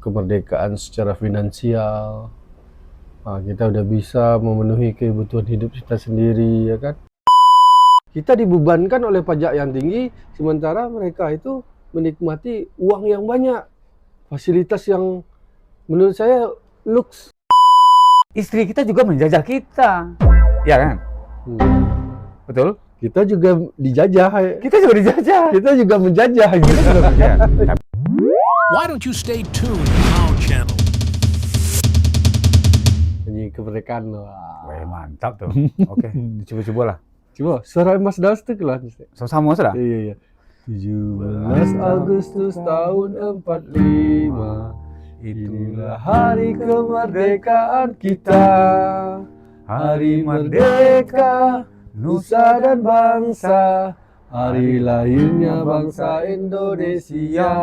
kemerdekaan secara finansial. Kita udah bisa memenuhi kebutuhan hidup kita sendiri, ya kan? Kita dibebankan oleh pajak yang tinggi, sementara mereka itu menikmati uang yang banyak, fasilitas yang menurut saya luks. Istri kita juga menjajah kita, ya kan? Betul? Kita juga dijajah. Kita juga dijajah. Kita juga menjajah. Kita juga menjajah. Why don't you stay tuned to our channel? Nyanyi kemerdekaan. Wah, mantap tuh. Oke, coba-coba lah. Coba, suara Mas Daus tuh kelas. Sama sudah? Iya. 17 Agustus tahun 45, itulah hari kemerdekaan kita. Hari merdeka, nusa dan bangsa, hari lahirnya bangsa Indonesia.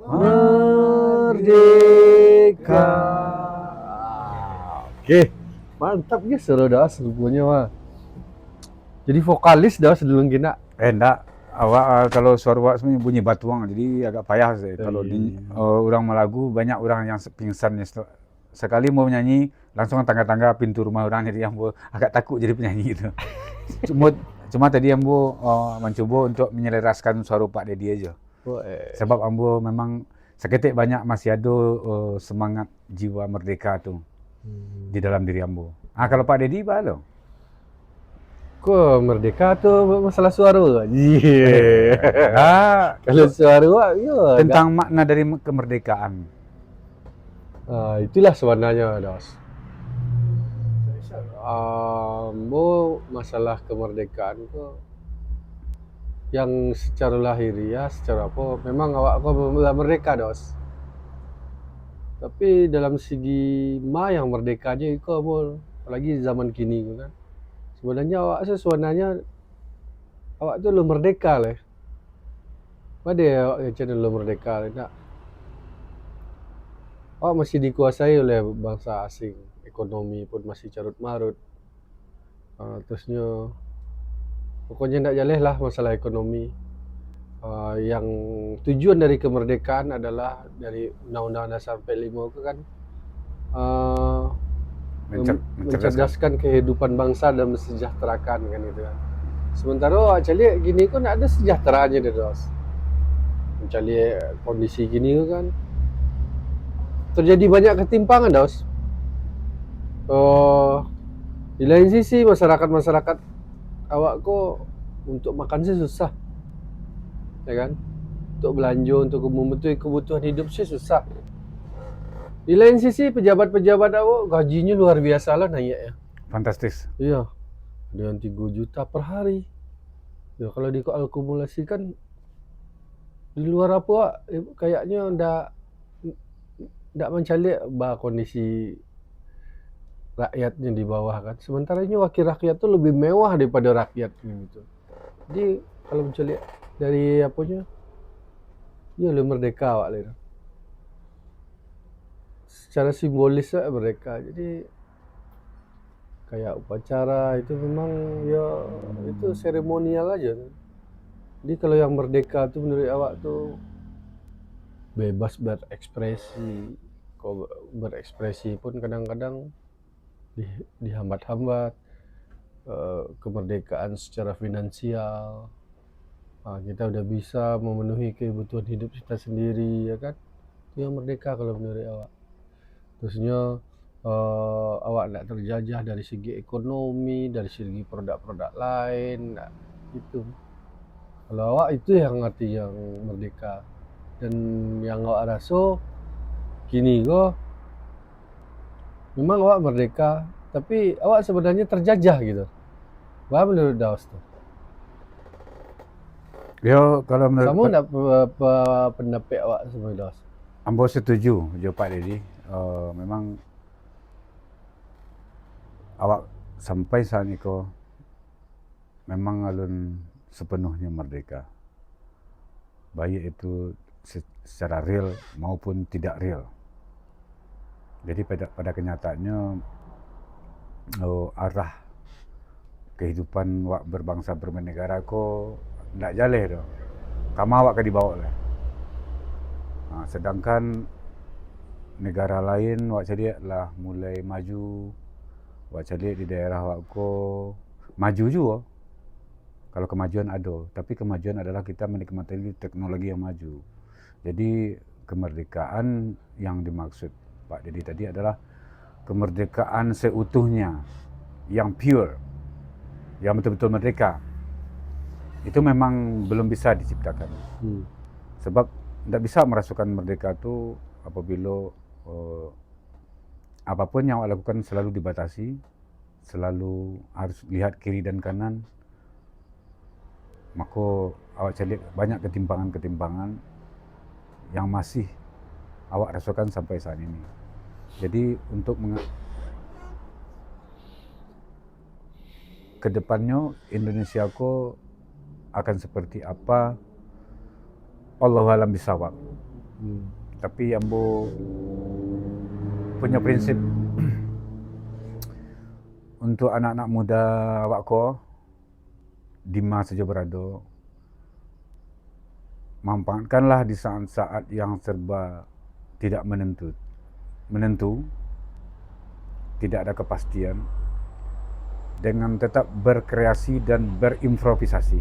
Merdeka. Oke, mantap ya suara Daus rupanya mah. Jadi vokalis Daus dulu kena. Enggak. Awak kalau suara awak sebenarnya bunyi batuang, jadi agak payah sih. Kalau orang melagu banyak orang yang pingsan. Sekali mau nyanyi langsung tangga-tangga pintu rumah orang, jadi ambo agak takut jadi penyanyi itu. Cuma tadi ambo mencoba untuk menyelaraskan suara Pak Dedi aja. Sebab ambo memang seketik banyak masih ada semangat jiwa merdeka tuh di dalam diri ambo. Kalau Pak Dedi apa lo? Kok merdeka tuh masalah suara? Iya. Kalau suara ya tentang makna dari kemerdekaan. Itulah sebenarnya, Dos. Masalah kemerdekaan tuh yang secara lahiriah, secara apa, memang awak kau merdeka, Dos. Tapi dalam segi yang merdekanya itu apalagi zaman kini kan. Sebenarnya awak tu lo merdeka lah. Ada awak yang channel lo merdeka lah. Tak? Awak masih dikuasai oleh bangsa asing. Ekonomi pun masih carut marut. Terusnya pokoknya tak jaleh lah masalah ekonomi. Yang tujuan dari kemerdekaan adalah dari Undang-Undang Dasar 45 itu kan mencerdaskan kehidupan bangsa dan mensejahterakan kan gitu kan. Sementara cari gini kan ada sejahteranya dia, Dos. Mencari kondisi gini kan terjadi banyak ketimpangan, Dos. Di lain sisi masyarakat awak kok untuk makan sih susah, ya kan? Untuk belanja, untuk memenuhi kebutuhan hidup sih susah. Di lain sisi pejabat-pejabat awak gajinya luar biasa lah naik ya. Fantastis. Iya. Dengan 3 juta per hari. Ya kalau diakumulasikan di luar apa kayaknya ndak mencalik kondisi rakyatnya di bawah kan. Sementara ini wakil rakyat tuh lebih mewah daripada rakyat gitu. Jadi kalau mencalik dari apanya, ya lu merdeka awak lah. Secara simbolis lah mereka. Jadi kayak upacara itu memang ya itu seremonial aja. Jadi kalau yang merdeka tuh menurut awak tuh bebas berekspresi. Kau berekspresi pun kadang-kadang dihambat-hambat. Kemerdekaan secara finansial. Kita udah bisa memenuhi kebutuhan hidup kita sendiri, ya kan? Itu yang merdeka kalau menurut awak. Terusnya awak tidak terjajah dari segi ekonomi, dari segi produk-produk lain, gitu. Kalau awak itu yang arti yang merdeka. Dan yang awak rasa kini kok memang awak merdeka, tapi awak sebenarnya terjajah gitu. Apa menurut Daus tuh? Yo, kalau menurut kamu tidak pendapat awak sama Daus? Ambo setuju jo Pak Dedi. Memang awak sampai saat ini kok memang alun sepenuhnya merdeka, baik itu secara real maupun tidak real. Jadi pada kenyataannya arah kehidupan wak berbangsa bernegara kok ndak jaleh doh. Kamu awak ke dibawa lah. Sedangkan negara lain wak cari lah mulai maju, wak cari di daerah wakko maju juga. Kalau kemajuan ada, tapi kemajuan adalah kita menikmati teknologi yang maju. Jadi kemerdekaan yang dimaksud Pak Dedi tadi adalah kemerdekaan seutuhnya, yang pure, yang betul-betul merdeka. Itu memang belum bisa diciptakan. Sebab tidak bisa merasakan merdeka itu apabila apapun yang awak lakukan selalu dibatasi, selalu harus lihat kiri dan kanan, maka awak cari banyak ketimpangan-ketimpangan yang masih awak rasakan sampai saat ini. Jadi untuk kedepannya Indonesia ko akan seperti apa, Allahu alam bisawab. Tapi ambo punya prinsip untuk anak-anak muda awak ko, di mana saja berada, manfaatkanlah di saat-saat yang serba tidak menentu, tidak ada kepastian, dengan tetap berkreasi dan berimprovisasi.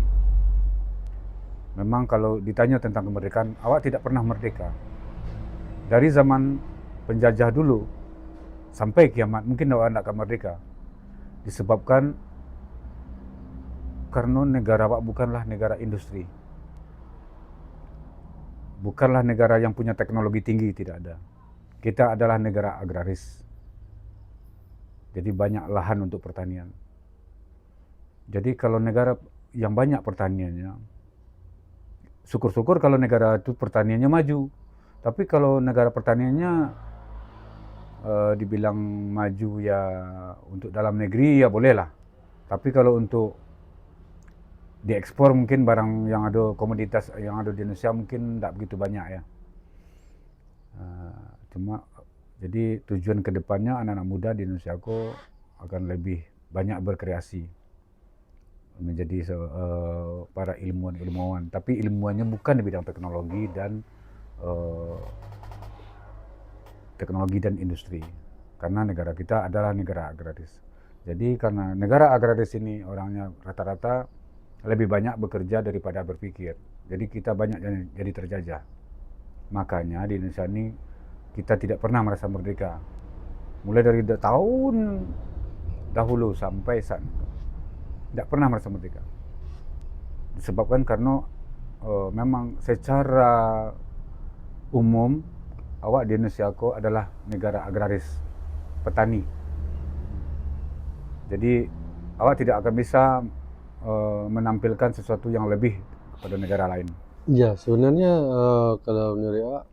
Memang kalau ditanya tentang kemerdekaan, awak tidak pernah merdeka. Dari zaman penjajah dulu sampai kiamat mungkin awak tidak akan merdeka. Disebabkan karena negara awak bukanlah negara industri. Bukanlah negara yang punya teknologi tinggi, tidak ada. Kita adalah negara agraris. Jadi banyak lahan untuk pertanian. Jadi kalau negara yang banyak pertaniannya, syukur-syukur kalau negara itu pertaniannya maju. Tapi kalau negara pertaniannya dibilang maju ya untuk dalam negeri ya bolehlah. Tapi kalau untuk diekspor mungkin barang yang ada, komoditas yang ada di Indonesia mungkin tidak begitu banyak ya. Cuma jadi tujuan kedepannya anak-anak muda di Indonesia ko akan lebih banyak berkreasi menjadi para ilmuwan. Tapi ilmuannya bukan di bidang teknologi dan industri, karena negara kita adalah negara agraris. Jadi karena negara agraris ini orangnya rata-rata lebih banyak bekerja daripada berpikir. Jadi kita banyak jadi terjajah. Makanya di Indonesia ini kita tidak pernah merasa merdeka. Mulai dari tahun dahulu sampai saat ini, tidak pernah merasa merdeka. Disebabkan karena memang secara umum awak di Indonesia ko adalah negara agraris, petani. Jadi awak tidak akan bisa menampilkan sesuatu yang lebih kepada negara lain. Ya, sebenarnya kalau menurut awak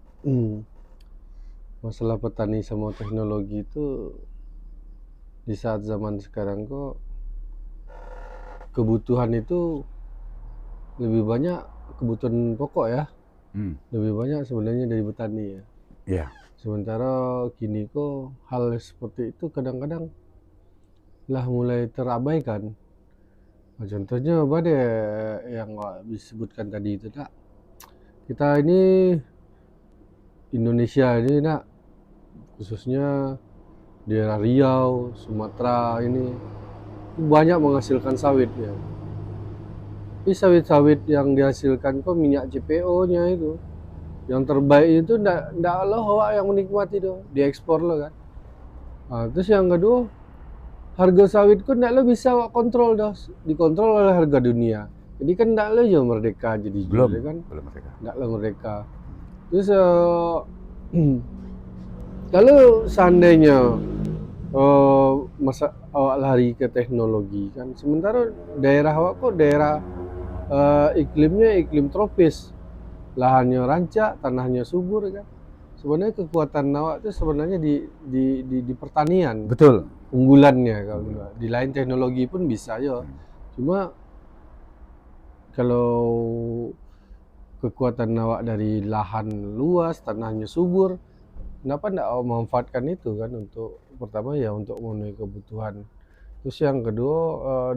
masalah petani sama teknologi itu di saat zaman sekarang kok kebutuhan itu lebih banyak kebutuhan pokok ya. Lebih banyak sebenarnya dari petani ya. Ya. Sementara kini kok hal seperti itu kadang-kadang lah mulai terabaikan. Nah, contohnya pada yang disebutkan tadi itu nak, kita ini Indonesia ini nak, khususnya daerah Riau, Sumatera ini banyak menghasilkan sawit ya. Tapi sawit-sawit yang dihasilkan kok minyak CPO-nya itu yang terbaik itu ndak lo awak yang menikmati itu, diekspor lo kan. Nah, terus yang kedua, harga sawit kok ndak lo bisa awak kontrol dah, dikontrol oleh harga dunia. Jadi kan ndak lo juga merdeka jadi Belum kan. belum merdeka. Ndak lo merdeka. Terus kalau seandainya masa awak lari ke teknologi kan, sementara daerah awak kok daerah iklimnya iklim tropis, lahannya rancak, tanahnya subur kan. Sebenarnya kekuatan awak itu sebenarnya di pertanian. Betul. Unggulannya kalau di lain teknologi pun bisa ya. Cuma kalau kekuatan awak dari lahan luas, tanahnya subur, kenapa tidak memanfaatkan itu kan untuk pertama ya untuk memenuhi kebutuhan. Terus yang kedua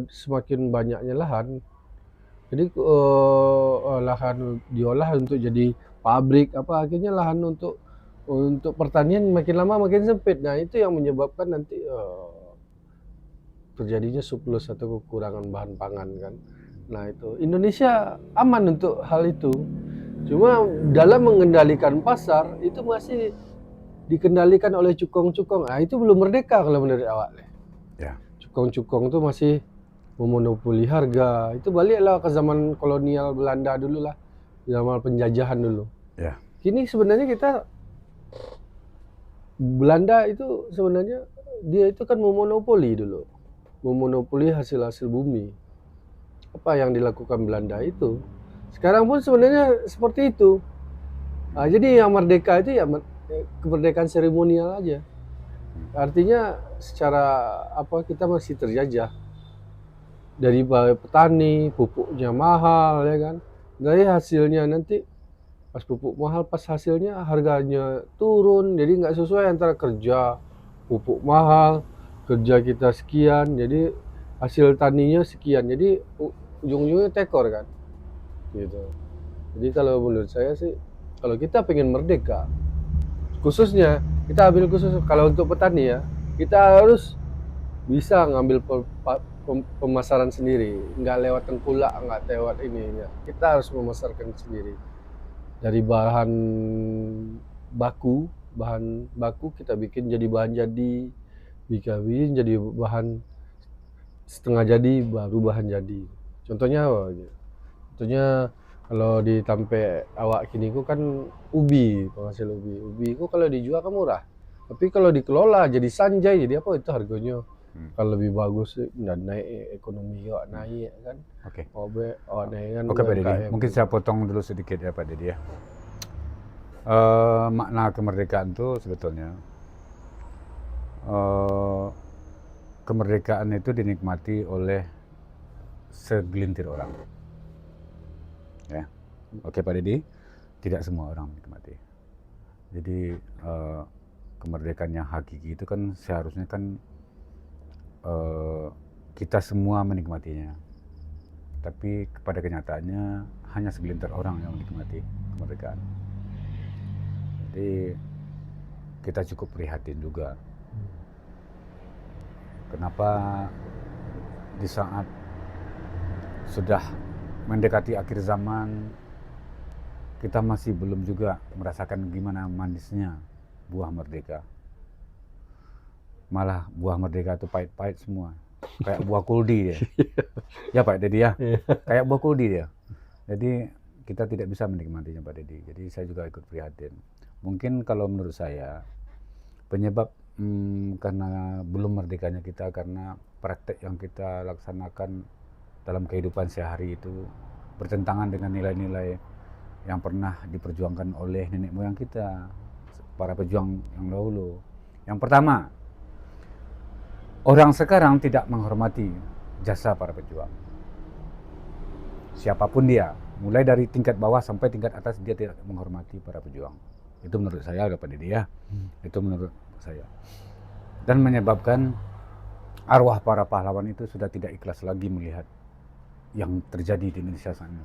semakin banyaknya lahan, jadi lahan diolah untuk jadi pabrik apa, akhirnya lahan untuk untuk pertanian makin lama makin sempit. Nah, itu yang menyebabkan nanti terjadinya surplus atau kekurangan bahan pangan kan. Nah, itu Indonesia aman untuk hal itu. Cuma dalam mengendalikan pasar itu masih dikendalikan oleh cukong-cukong. Ah, itu belum merdeka kalau menurut awak. Ya. Cukong-cukong itu masih memonopoli harga. Itu baliklah ke zaman kolonial Belanda dulu lah, zaman penjajahan dulu. Ya. Kini sebenarnya kita Belanda itu sebenarnya dia itu kan memonopoli dulu, memonopoli hasil-hasil bumi. Apa yang dilakukan Belanda itu, sekarang pun sebenarnya seperti itu. Nah, jadi yang merdeka itu ya kemerdekaan seremonial aja. Artinya secara apa kita masih terjajah dari petani, pupuknya mahal ya kan. Dari hasilnya nanti pas pupuk mahal, pas hasilnya harganya turun, jadi nggak sesuai antara kerja pupuk mahal, kerja kita sekian, jadi hasil taninya sekian, jadi ujung-ujungnya tekor kan, gitu. Jadi kalau menurut saya sih, kalau kita pengen merdeka, khususnya kita ambil khusus kalau untuk petani ya, kita harus bisa ngambil pemasaran sendiri, nggak lewat tengkulak, nggak lewat ini ya. Kita harus memasarkan sendiri. Dari bahan baku kita bikin jadi bahan jadi, bikin jadi bahan setengah jadi, baru bahan jadi. Contohnya apa? Contohnya kalau di Tampe awak kini ku kan ubi, penghasil ubi ku kalau dijual kan murah, tapi kalau dikelola jadi sanjay, jadi apa itu harganya kalau lebih bagus dan naik ekonomi awak naik kan. Oke. Naik kan. Oke Pak Dedi, mungkin saya potong dulu sedikit ya Pak Dedi ya. Makna kemerdekaan itu sebetulnya kemerdekaan itu dinikmati oleh segelintir orang. Ya, oke Pak Dedi, tidak semua orang menikmati. Jadi kemerdekaan yang hakiki itu kan seharusnya kan kita semua menikmatinya. Tapi pada kenyataannya hanya segelintir orang yang menikmati kemerdekaan. Jadi kita cukup prihatin juga. Kenapa di saat sudah mendekati akhir zaman kita masih belum juga merasakan gimana manisnya buah merdeka. Malah buah merdeka itu pahit-pahit semua. Kayak buah kuldi dia. Ya Pak Dedi ya. Kayak buah kuldi dia. Jadi kita tidak bisa menikmatinya Pak Dedi. Jadi saya juga ikut prihatin. Mungkin kalau menurut saya penyebab karena belum merdekanya kita karena praktek yang kita laksanakan dalam kehidupan sehari itu bertentangan dengan nilai-nilai yang pernah diperjuangkan oleh nenek moyang kita, para pejuang yang dahulu. Yang pertama, orang sekarang tidak menghormati jasa para pejuang. Siapapun dia, mulai dari tingkat bawah sampai tingkat atas, dia tidak menghormati para pejuang. Itu menurut saya Pak Dedi ya. Itu menurut saya. Dan menyebabkan arwah para pahlawan itu sudah tidak ikhlas lagi melihat yang terjadi di Indonesia sana.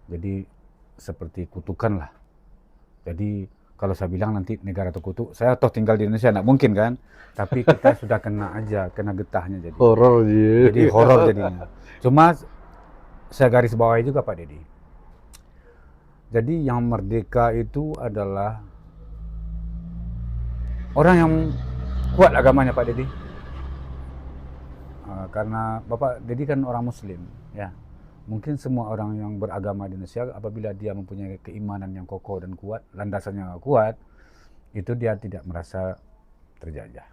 Jadi seperti kutukan lah. Jadi kalau saya bilang nanti negara terkutuk, saya toh tinggal di Indonesia, nggak mungkin kan? Tapi kita sudah kena aja, kena getahnya jadi. Horor dia. Jadi horor jadinya. Cuma saya garis bawahi juga Pak Dedi. Jadi yang merdeka itu adalah orang yang kuat agamanya Pak Dedi. Karena Bapak Dedi kan orang Muslim, ya. Mungkin semua orang yang beragama di Indonesia apabila dia mempunyai keimanan yang kokoh dan kuat, landasannya kuat, itu dia tidak merasa terjajah.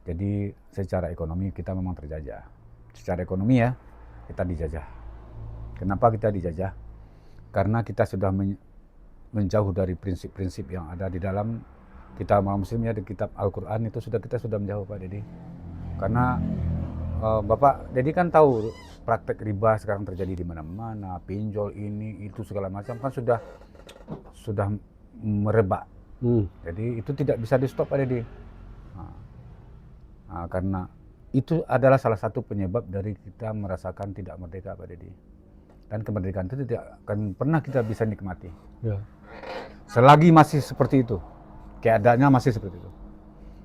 Jadi secara ekonomi kita memang terjajah. Secara ekonomi ya, kita dijajah. Kenapa kita dijajah? Karena kita sudah menjauh dari prinsip-prinsip yang ada di dalam kitab Muslim ya, di kitab Al-Quran itu kita sudah menjauh Pak Dedi. Karena Bapak Dedi kan tahu praktek riba sekarang terjadi di mana-mana, pinjol ini itu segala macam kan sudah merebak. Jadi itu tidak bisa di stop Pak Dedi. Karena itu adalah salah satu penyebab dari kita merasakan tidak merdeka Pak Dedi. Dan kemerdekaan itu tidak akan pernah kita bisa nikmati. Ya. Selagi masih seperti itu, keadaannya masih seperti itu.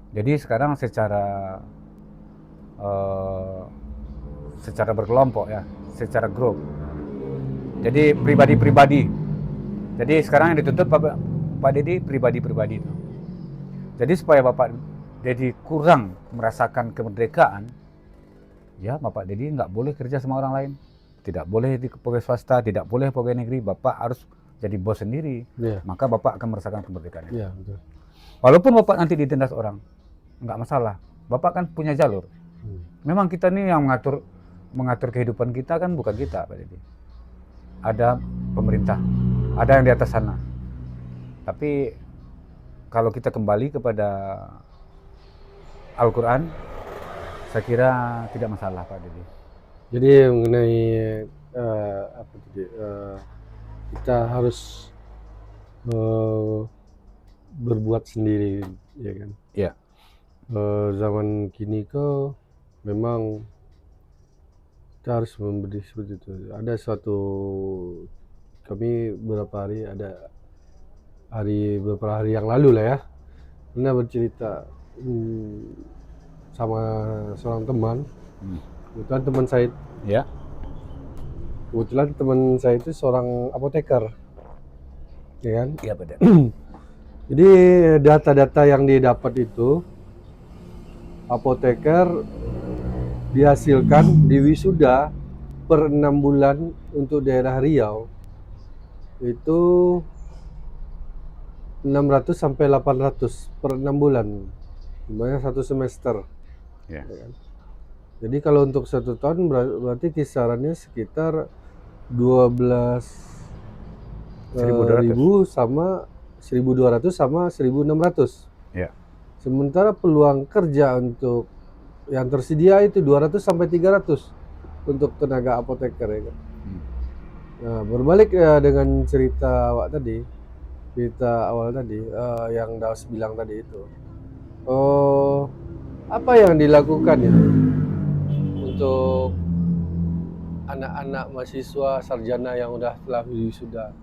Jadi sekarang secara berkelompok ya, secara grup. Jadi pribadi-pribadi. Jadi sekarang yang dituntut Pak Dedi pribadi-pribadi itu. Jadi supaya Bapak Dedi kurang merasakan kemerdekaan, ya Bapak Dedi nggak boleh kerja sama orang lain, tidak boleh di pegawai swasta, tidak boleh pegawai negeri. Bapak harus jadi bos sendiri. Maka Bapak akan merasakan kemerdekaan. Betul. Walaupun Bapak nanti ditindas orang, nggak masalah. Bapak kan punya jalur. Memang kita nih yang mengatur kehidupan kita kan bukan kita, Pak Dedi. Ada pemerintah, ada yang di atas sana. Tapi kalau kita kembali kepada Al-Quran, saya kira tidak masalah, Pak Dedi. Jadi mengenai kita harus berbuat sendiri, ya kan? Ya. Zaman kini kok memang kita harus memberi seperti itu. Ada kami beberapa hari yang lalu lah ya, pernah bercerita sama seorang teman. Kebetulan teman saya, Ya. Kebetulan teman saya itu seorang apoteker, ya kan? Iya, Pak Dedi. Jadi data-data yang didapat itu, apoteker dihasilkan di wisuda per 6 bulan untuk daerah Riau itu 600 sampai 800 per 6 bulan, sebenarnya 1 semester. Ya. Ya kan? Jadi kalau untuk 1 tahun berarti kisarannya sekitar 12.000 sama 1.200 sama 1.600. Ya. Sementara peluang kerja untuk yang tersedia itu 200 sampai 300 untuk tenaga apoteker, ya kan? Nah, berbalik dengan cerita awal tadi, yang Daus bilang tadi itu, apa yang dilakukan ya untuk anak-anak mahasiswa sarjana yang telah wisuda.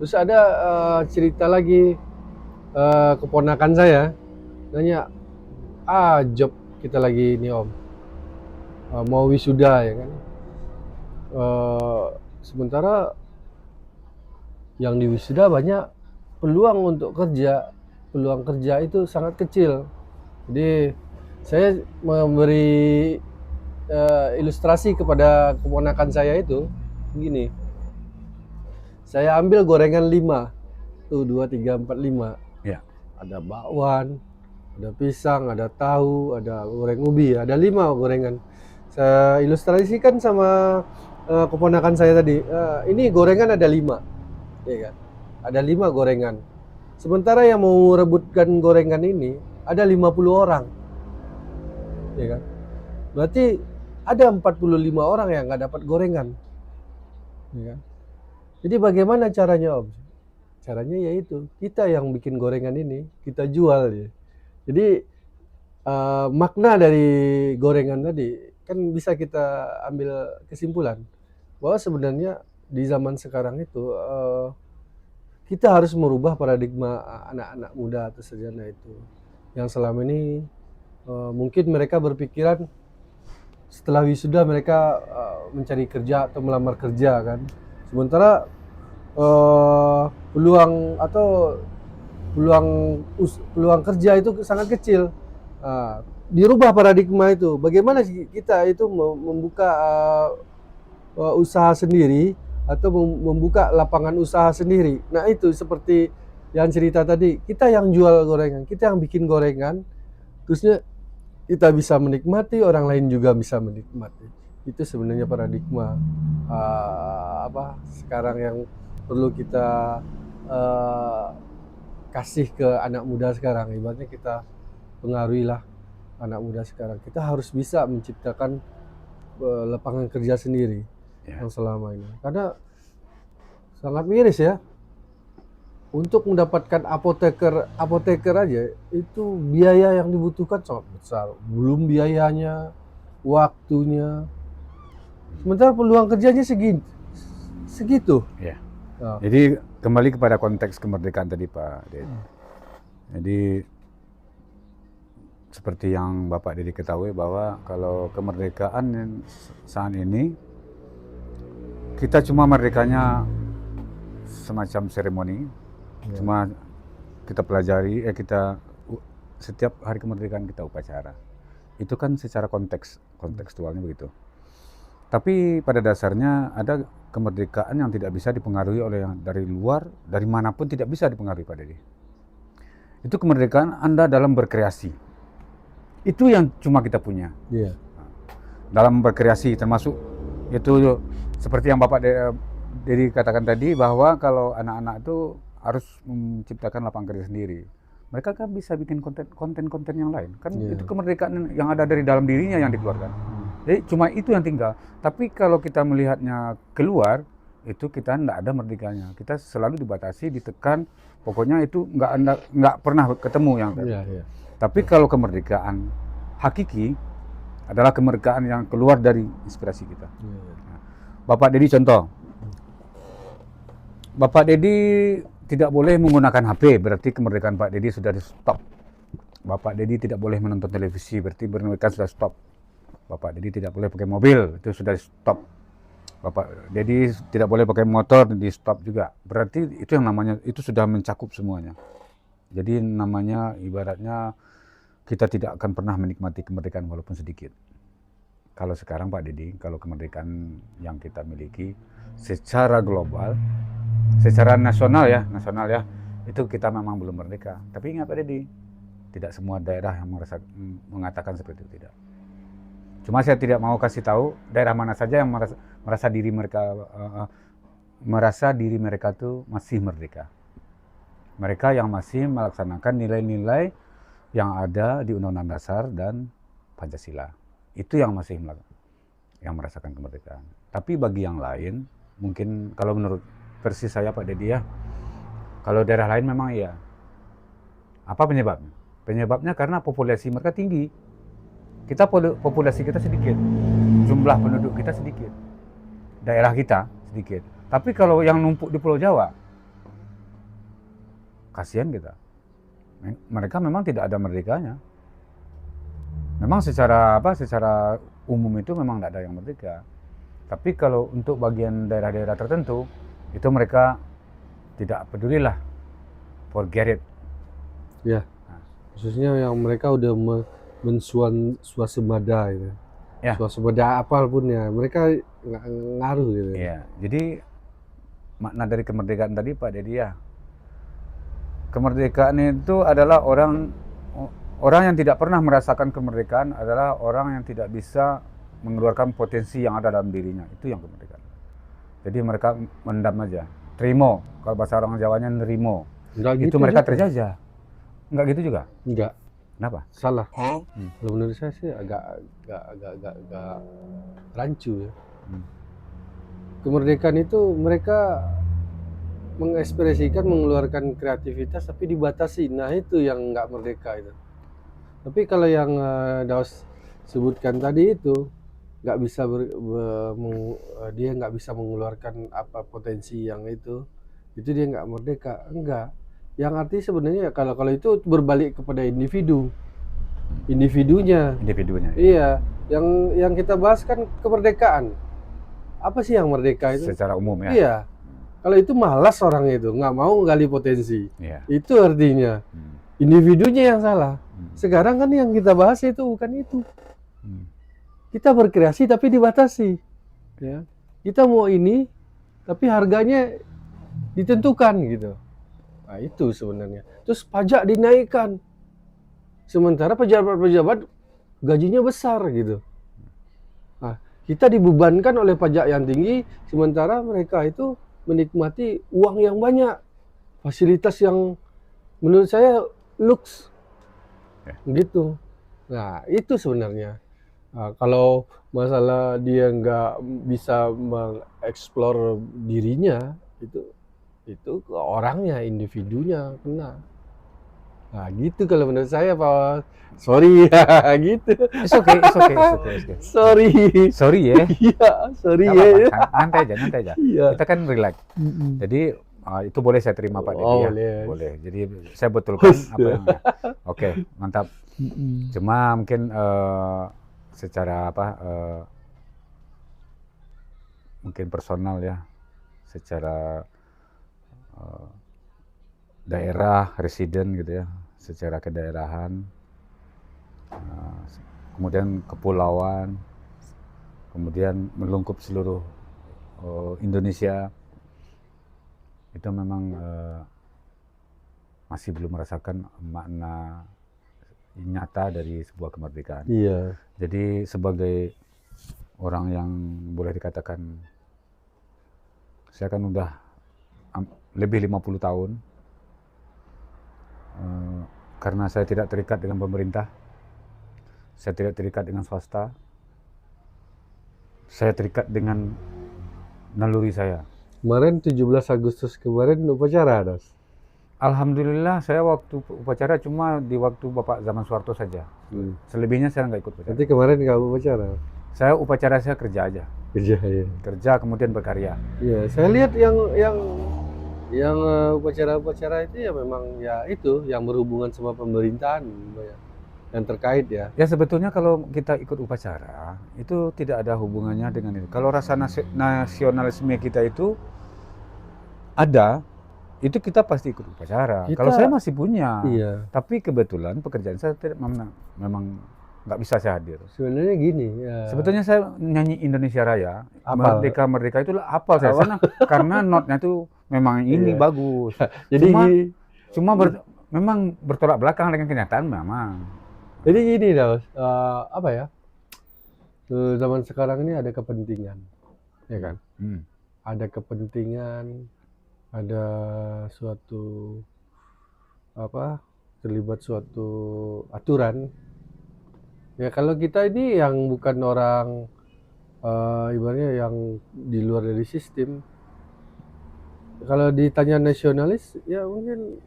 Terus ada cerita lagi, keponakan saya nanya, job kita lagi ini Om, mau wisuda, ya kan? Sementara yang di wisuda banyak peluang untuk kerja, peluang kerja itu sangat kecil. Jadi saya memberi ilustrasi kepada keponakan saya itu begini. Saya ambil gorengan 5, tuh 2, 3, 4, 5. Ya. Ada bakwan, ada pisang, ada tahu, ada goreng ubi, ada 5 gorengan. Saya ilustrasikan sama keponakan saya tadi. Ini gorengan ada 5, ya kan? Ada 5 gorengan. Sementara yang mau merebutkan gorengan ini ada 50 orang, ya kan? Berarti ada 45 orang yang nggak dapat gorengan, ya kan? Jadi bagaimana caranya Om? Caranya yaitu kita yang bikin gorengan ini kita jual ya. Jadi makna dari gorengan tadi kan bisa kita ambil kesimpulan bahwa sebenarnya di zaman sekarang itu kita harus merubah paradigma anak-anak muda atau sarjana itu yang selama ini mungkin mereka berpikiran setelah wisuda mereka mencari kerja atau melamar kerja kan. Sementara peluang kerja itu sangat kecil. Dirubah paradigma itu. Bagaimana kita itu membuka usaha sendiri atau membuka lapangan usaha sendiri. Nah itu seperti yang cerita tadi, kita yang jual gorengan, kita yang bikin gorengan, terusnya kita bisa menikmati, orang lain juga bisa menikmati. Itu sebenarnya paradigma sekarang yang perlu kita kasih ke anak muda sekarang. Ibaratnya kita pengaruhilah anak muda sekarang. Kita harus bisa menciptakan lapangan kerja sendiri yang selama ini. Karena sangat miris ya. Untuk mendapatkan apoteker aja itu biaya yang dibutuhkan sangat besar. Belum biayanya, waktunya. Sementara peluang kerjanya segitu. Ya. Oh. Jadi kembali kepada konteks kemerdekaan tadi Pak Ded. Jadi seperti yang Bapak Dedi ketahui bahwa kalau kemerdekaan saat ini kita cuma merdekanya semacam seremoni, cuma kita pelajari, setiap hari kemerdekaan kita upacara. Itu kan secara kontekstualnya begitu. Tapi pada dasarnya ada kemerdekaan yang tidak bisa dipengaruhi oleh yang dari luar, dari manapun tidak bisa dipengaruhi Pak Dedi. Itu kemerdekaan Anda dalam berkreasi. Itu yang cuma kita punya. Iya. Dalam berkreasi termasuk itu seperti yang Bapak Dedi katakan tadi bahwa kalau anak-anak itu harus menciptakan lapangan kerja sendiri. Mereka kan bisa bikin konten-konten yang lain. Kan itu kemerdekaan yang ada dari dalam dirinya yang dikeluarkan. Jadi cuma itu yang tinggal. Tapi kalau kita melihatnya keluar, itu kita tidak ada merdekanya. Kita selalu dibatasi, ditekan. Pokoknya itu nggak pernah ketemu yang tadi. Iya. Tapi kalau kemerdekaan hakiki adalah kemerdekaan yang keluar dari inspirasi kita. Bapak Dedi contoh. Bapak Dedi tidak boleh menggunakan HP, berarti kemerdekaan Pak Dedi sudah di stop. Bapak Dedi tidak boleh menonton televisi, berarti kemerdekaan sudah stop. Bapak Dedi tidak boleh pakai mobil, itu sudah di stop. Bapak Dedi tidak boleh pakai motor, di stop juga. Berarti itu yang namanya, itu sudah mencakup semuanya. Jadi namanya ibaratnya kita tidak akan pernah menikmati kemerdekaan walaupun sedikit. Kalau sekarang Pak Dedi, kalau kemerdekaan yang kita miliki secara global, secara nasional ya, itu kita memang belum merdeka. Tapi ingat Pak Dedi, tidak semua daerah yang mengatakan seperti itu, tidak. Cuma saya tidak mau kasih tahu daerah mana saja yang merasa diri mereka tuh masih merdeka. Mereka yang masih melaksanakan nilai-nilai yang ada di Undang-Undang Dasar dan Pancasila. Itu yang masih merasakan kemerdekaan. Tapi bagi yang lain, mungkin kalau menurut versi saya Pak Dedi ya, kalau daerah lain memang iya. Apa penyebabnya? Penyebabnya karena populasi mereka tinggi. Populasi kita sedikit, jumlah penduduk kita sedikit, daerah kita sedikit. Tapi kalau yang numpuk di Pulau Jawa, kasihan kita. Mereka memang tidak ada merdekanya. Memang secara umum itu memang tidak ada yang merdeka. Tapi kalau untuk bagian daerah-daerah tertentu, itu mereka tidak pedulilah, forget it. Ya, khususnya yang mereka udah swasembada gitu. Ya. Swasembada apapun ya, mereka nggak ngaruh gitu. Iya, jadi makna dari kemerdekaan tadi Pak Dedi ya, kemerdekaan itu adalah orang yang tidak pernah merasakan kemerdekaan adalah orang yang tidak bisa mengeluarkan potensi yang ada dalam dirinya. Itu yang kemerdekaan. Jadi mereka mendam aja, terimo. Kalau bahasa orang Jawanya nerimo. Enggak itu gitu mereka juga. terjajah. Enggak gitu juga? Enggak. Kenapa? Salah. Kalau menurut saya sih agak rancu ya. Kemerdekaan itu mereka mengekspresikan, mengeluarkan kreativitas tapi dibatasi. Nah itu yang nggak merdeka itu. Tapi kalau yang Daus sebutkan tadi itu nggak bisa dia nggak bisa mengeluarkan apa potensi yang itu dia nggak merdeka. Enggak. Yang arti sebenarnya kalau itu berbalik kepada individunya. Iya, yang kita bahas kan kemerdekaan. Apa sih yang merdeka itu? Secara umum ya. Iya. Kalau itu malas orang itu, nggak mau gali potensi. Iya. Itu artinya individunya yang salah. Sekarang kan yang kita bahas itu bukan itu. Kita berkreasi tapi dibatasi. Ya. Kita mau ini tapi harganya ditentukan gitu. Nah, itu sebenarnya. Terus pajak dinaikkan. Sementara pejabat-pejabat gajinya besar gitu. Nah, kita dibebankan oleh pajak yang tinggi, sementara mereka itu menikmati uang yang banyak. Fasilitas yang menurut saya luks. Gitu. Nah, itu sebenarnya. Nah, kalau masalah dia nggak bisa mengeksplor dirinya, itu ke orangnya, individunya kena. Nah, gitu kalau menurut saya, Pak. Sorry ya, gitu. It's okay, it's okay, it's okay, it's okay. Sorry. Sorry ya. Iya, sorry Nggak apa-apa, ya. santai aja, santai aja. Iya. Kita kan relax. Jadi itu boleh saya terima Pak Dedi Oh, ya. boleh. Boleh. Jadi saya betulkan Bos, apa ya. yang oke, mantap. Cuma mungkin secara apa mungkin personal ya, secara daerah residen gitu ya, secara kedaerahan, kemudian kepulauan, kemudian melungkup seluruh Indonesia, itu memang masih belum merasakan makna nyata dari sebuah kemerdekaan. Iya. Jadi sebagai orang yang boleh dikatakan, saya kan udah lebih 50 tahun, karena saya tidak terikat dengan pemerintah, saya tidak terikat dengan swasta, saya terikat dengan naluri saya. Kemarin 17 Agustus kemarin upacara, Das. Alhamdulillah saya waktu upacara cuma di waktu Bapak Zaman Soeharto saja. Selebihnya saya nggak ikut upacara. Nanti kemarin nggak upacara. Saya upacara saya kerja aja. Kerja ya. Kerja kemudian berkarya. Iya, saya lihat yang upacara-upacara itu ya memang ya itu yang berhubungan sama pemerintahan banyak. Yang terkait ya. Ya sebetulnya kalau kita ikut upacara itu tidak ada hubungannya dengan itu. Kalau rasa nasionalisme kita itu ada, itu kita pasti ikut upacara. Kalau saya masih punya, Iya. tapi kebetulan pekerjaan saya tidak memang nggak bisa saya hadir. Sebenarnya gini ya. Sebetulnya saya nyanyi Indonesia Raya, Hafal. Merdeka itu hafal saya sana, karena notnya tuh memang ini Iya. bagus. Jadi Cuma memang bertolak belakang dengan kenyataan memang. jadi gini, Das, apa ya? Zaman sekarang ini ada kepentingan, ya kan? Ada kepentingan, ada suatu apa? Terlibat suatu aturan. Ya kalau kita ini yang bukan orang ibaratnya yang di luar dari sistem, kalau ditanya nasionalis, ya mungkin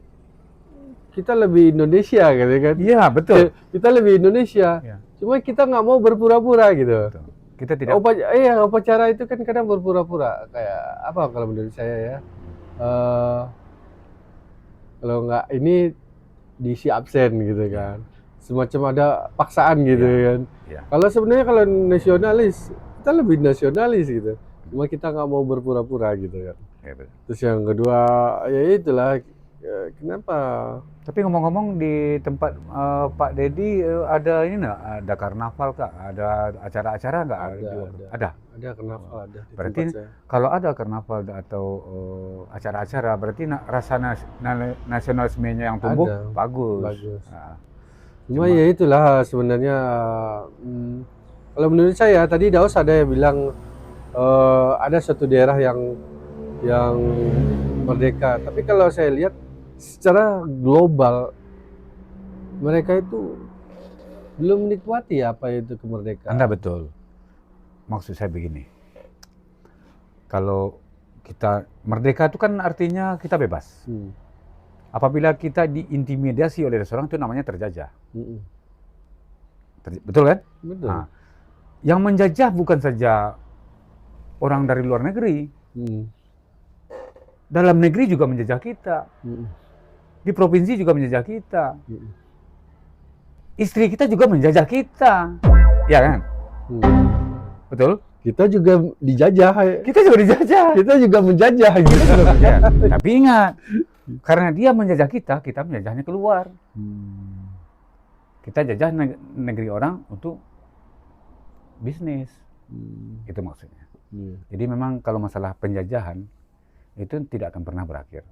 kita lebih Indonesia gitu kan. Iya betul. Kita lebih Indonesia. Ya. Cuma kita nggak mau berpura-pura gitu. Betul. Kita tidak. Upacara itu kan kadang berpura-pura. Kayak apa kalau menurut saya ya? Kalau nggak ini diisi absen gitu kan. Semacam ada paksaan gitu kan. Ya. Kalau sebenarnya kalau nasionalis, kita lebih nasionalis gitu. Cuma kita nggak mau berpura-pura gitu kan. Ya, betul. Terus yang kedua, ya itulah kenapa? Tapi ngomong-ngomong di tempat Pak Dedi ada ini nggak? Ada karnaval kak? Ada acara-acara nggak? Ada. Ada karnaval ada. Di Berarti tempat saya. kalau ada karnaval atau acara-acara, berarti rasa nasionalismenya yang tumbuh Ada. bagus. Bagus. Nah, Cuma ya itulah sebenarnya kalau menurut saya tadi Daus ada yang bilang ada suatu daerah yang merdeka. Tapi kalau saya lihat secara global mereka itu belum menikmati apa itu kemerdekaan. Anda betul. Maksud saya begini. Kalau kita merdeka itu kan artinya kita bebas. Apabila kita diintimidasi oleh seseorang itu namanya terjajah. Betul kan? Betul. Nah, yang menjajah bukan saja orang dari luar negeri. Dalam negeri juga menjajah kita. Di provinsi juga menjajah kita. Istri kita juga menjajah kita. Ya kan? Betul? Kita juga dijajah. Kita juga dijajah. Kita juga menjajah gitu. Tapi ingat, karena dia menjajah kita menjajahnya keluar. Kita jajah negeri orang untuk bisnis. Itu maksudnya. Jadi memang kalau masalah penjajahan itu tidak akan pernah berakhir.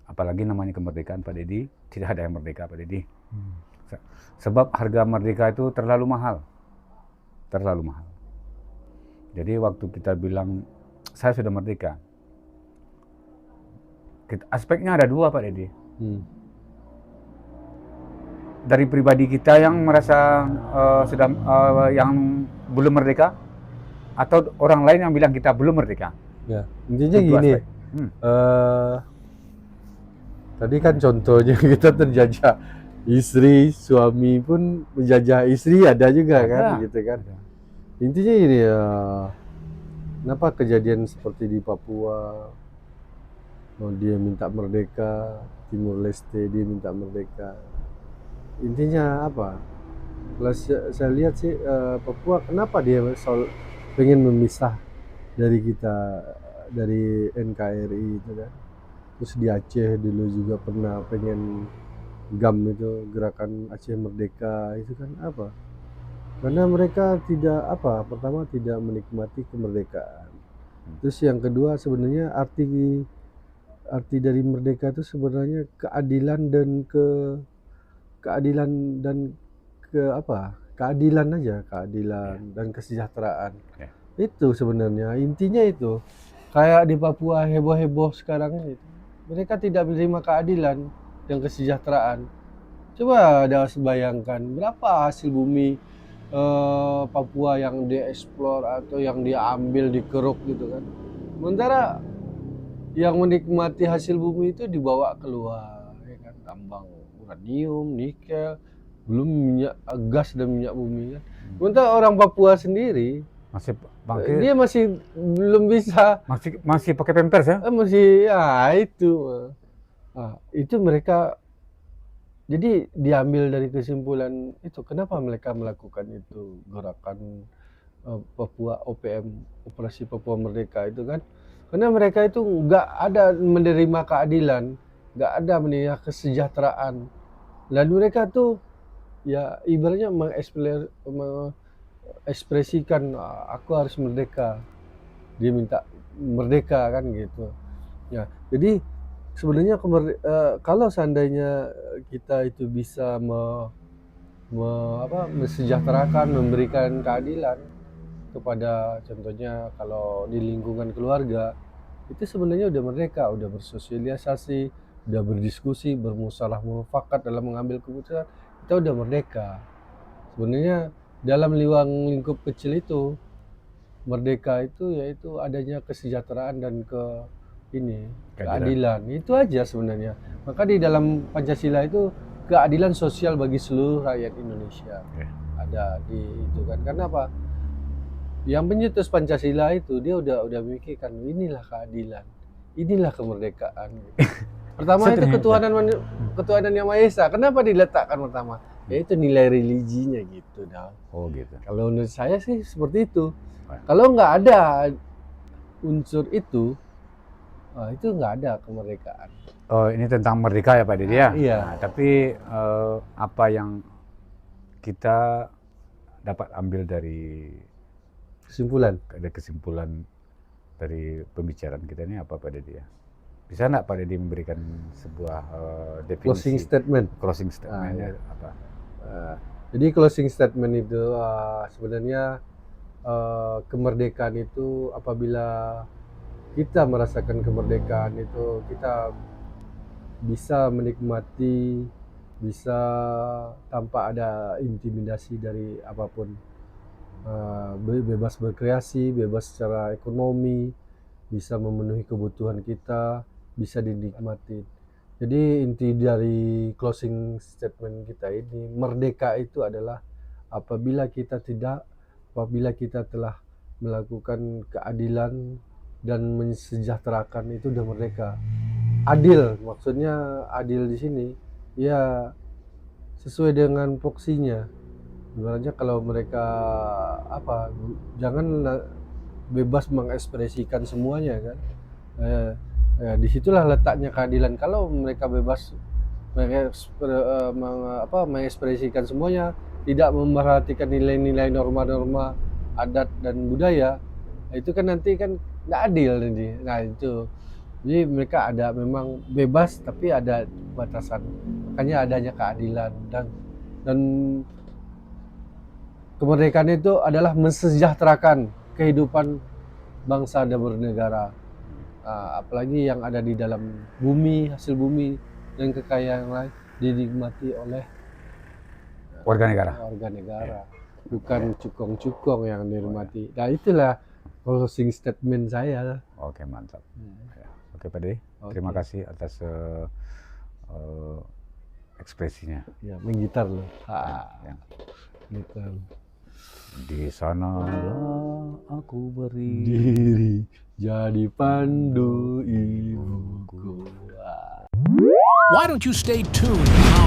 Apalagi namanya kemerdekaan Pak Dedi, tidak ada yang merdeka Pak Dedi. Sebab harga merdeka itu terlalu mahal. Terlalu mahal. Jadi waktu kita bilang saya sudah merdeka, aspeknya ada dua Pak Dedi. Dari pribadi kita yang merasa yang belum merdeka, atau orang lain yang bilang kita belum merdeka. Ya, intinya gini. Tadi kan contohnya kita terjajah, istri, suami pun menjajah istri ada juga kan, Ada. gitu kan. Intinya ini ya, kenapa kejadian seperti di Papua, dia minta merdeka, Timur Leste dia minta merdeka. Intinya apa? Kalau saya lihat sih Papua kenapa dia pengen memisah dari kita, dari NKRI itu kan. Terus di Aceh dulu juga pernah pengen GAM itu, gerakan Aceh Merdeka itu kan apa? Karena mereka tidak apa, pertama tidak menikmati kemerdekaan. Terus yang kedua sebenarnya arti dari merdeka itu sebenarnya keadilan dan ke apa? Keadilan aja, keadilan dan kesejahteraan. Ya. Itu sebenarnya intinya itu. Kayak di Papua heboh-heboh sekarang ini. Mereka tidak menerima keadilan dan kesejahteraan. Coba ada bayangkan berapa hasil bumi Papua yang dieksplor atau yang diambil, dikeruk gitu kan. Sementara yang menikmati hasil bumi itu dibawa keluar, ya kan, tambang uranium, nikel, belum minyak gas dan minyak bumi kan. Sementara orang Papua sendiri Masih bangkit, dia masih belum bisa, masih pakai pampers ya? masih ya itu. Itu mereka jadi diambil dari kesimpulan itu kenapa mereka melakukan itu gerakan Papua OPM, Operasi Papua Merdeka itu kan karena mereka itu nggak ada menerima keadilan, nggak ada menerima kesejahteraan, dan mereka tuh ya ibaratnya mengekspresikan aku harus merdeka, dia minta merdeka kan gitu ya. Jadi sebenarnya kalau seandainya kita itu bisa mesejahterakan, memberikan keadilan kepada contohnya kalau di lingkungan keluarga, itu sebenarnya udah merdeka, udah bersosialisasi, udah berdiskusi, bermusalah mufakat dalam mengambil keputusan, kita udah merdeka. Sebenarnya dalam lingkup kecil itu merdeka itu yaitu adanya kesejahteraan dan keadilan. Itu aja sebenarnya. Maka di dalam Pancasila itu keadilan sosial bagi seluruh rakyat Indonesia. Ada di itu kan. Karena apa? Yang pencetus Pancasila itu dia udah memikirkan inilah keadilan, inilah kemerdekaan. Pertama itu ketuhanan yang Maha Esa. Kenapa diletakkan pertama? Yaitu nilai religinya gitu dah. Oh gitu. Kalau menurut saya sih seperti itu. Kalau nggak ada unsur itu nggak ada kemerdekaan. Oh, ini tentang merdeka ya Pak Didi ya? Iya. Nah, tapi apa yang kita dapat ambil dari kesimpulan dari pembicaraan kita ini apa Pak Didi ya? Bisa nggak Pak Didi memberikan sebuah definisi? Closing statement-nya apa? Jadi closing statement itu sebenarnya kemerdekaan itu apabila kita merasakan kemerdekaan itu kita bisa menikmati, bisa tanpa ada intimidasi dari apapun, bebas berkreasi, bebas secara ekonomi, bisa memenuhi kebutuhan kita, bisa dinikmati. Jadi inti dari closing statement kita ini, merdeka itu adalah apabila kita telah melakukan keadilan dan mensejahterakan, itu udah merdeka. Adil, maksudnya adil di sini ya sesuai dengan porsinya. Ibaratnya kalau mereka jangan bebas mengekspresikan semuanya kan. Disitulah letaknya keadilan. Kalau mereka bebas mengekspresikan semuanya, tidak memperhatikan nilai-nilai norma-norma adat dan budaya, itu kan nanti kan nggak adil nanti. Nah itu, jadi mereka ada memang bebas tapi ada batasan. Makanya adanya keadilan dan kemerdekaan itu adalah mensejahterakan kehidupan bangsa dan bernegara. Apalagi yang ada di dalam bumi, hasil bumi dan kekayaan lain dinikmati oleh warga negara, bukan cukong-cukong yang dinikmati. Nah itulah closing statement saya. Oke, mantap. Oke Pak Didi, terima kasih atas ekspresinya. Ya, main gitar loh. Ya. Gitar. Di sanalah aku beri Diri jadi pandu ibuku. Why don't you stay tuned? How